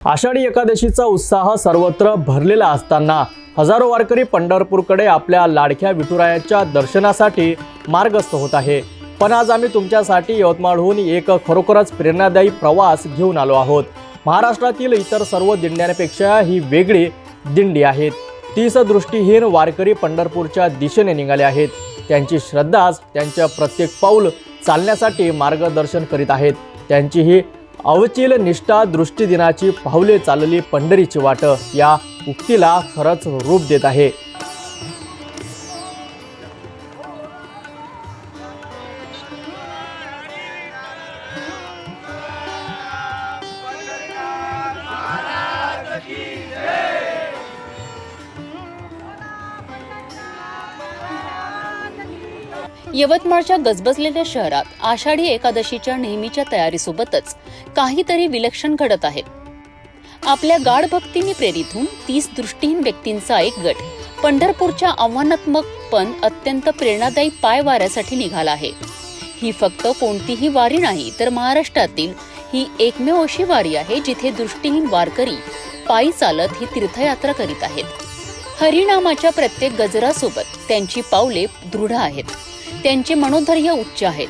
आषाढी एकादशीचा उत्साह सर्वत्र भरलेला असताना हजारो वारकरी पंढरपूरकडे आपल्या लाडक्या विठुरायाच्या दर्शनासाठी मार्गस्थ होत आहे। पण आज आम्ही तुमच्यासाठी यवतमाळहून एक खरोखरच प्रेरणादायी प्रवास घेऊन आलो आहोत। महाराष्ट्रातील इतर सर्व दिंड्यांपेक्षा ही वेगळी दिंडी आहे। 30 दृष्टीहीन वारकरी पंढरपूरच्या दिशेने निघाले आहेत। त्यांची श्रद्धाच त्यांच्या प्रत्येक पाऊल चालण्यासाठी मार्गदर्शन करीत आहेत। त्यांची ही अवचिल निष्ठा दृष्टीदिनाची पावले चालली पंढरीची वाट या उक्तीला खरंच रूप देत आहे। यवतमाळच्या गजबजलेल्या शहरात आषाढी एकादशीच्या नेहमीच्या तयारीसोबतच काहीतरी विलक्षण घडत आहे। आपल्या गाढ भक्तीने प्रेरित होऊन 30 दृष्टीहीन व्यक्तींचा एक गट पंढरपूरच्या आव्हानात्मक पण अत्यंत प्रेरणादायी पायवाऱ्यासाठी निघाला आहे। ही फक्त कोणतीही वारी नाही, तर महाराष्ट्रातील ही एकमेव अशी वारी आहे जिथे दृष्टीहीन वारकरी पायी चालत ही तीर्थयात्रा करीत आहेत। हरिनामाच्या प्रत्येक गजरासोबत त्यांची पावले दृढ आहेत, त्यांचे मनोधैर्य उच्च आहेत।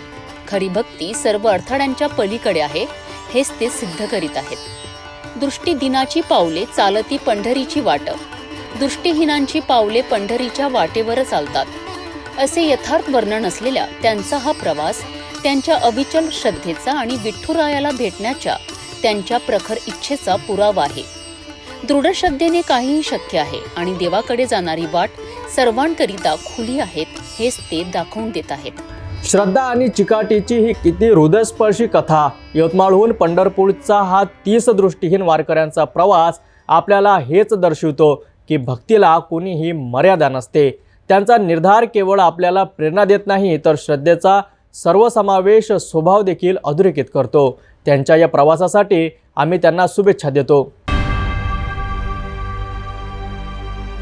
खरी भक्ती सर्व अडथळ्यांच्या पलीकडे आहे हेच ते सिद्ध करीत आहेत। दृष्टी दिनाची पावले चालती पंढरीची वाट, दृष्टीहीनांची पावले पंढरीच्या वाटेवर चालतात असे यथार्थ वर्णन असलेला त्यांचा हा प्रवास त्यांच्या अविचल श्रद्धेचा आणि विठुरायाला भेटण्याच्या त्यांच्या प्रखर इच्छेचा पुरावा आहे। दृढ श्रद्धेने काहीही शक्य आहे आणि देवाकडे जाणारी वाट सर्वांकरिता खुली आहेत हेच ते दाखवून देत आहेत। श्रद्धा आणि चिकाटीची ही किती हृदयस्पर्शी कथा। यवतमाळहून पंढरपूरचा हा 30 दृष्टीहीन वारकऱ्यांचा प्रवास आपल्याला हेच दर्शवतो की भक्तीला कोणीही मर्यादा नसते। त्यांचा निर्धार केवळ आपल्याला प्रेरणा देत नाही, तर श्रद्धेचा सर्वसमावेश स्वभाव देखील अधोरेखित करतो। त्यांच्या या प्रवासासाठी आम्ही त्यांना शुभेच्छा देतो।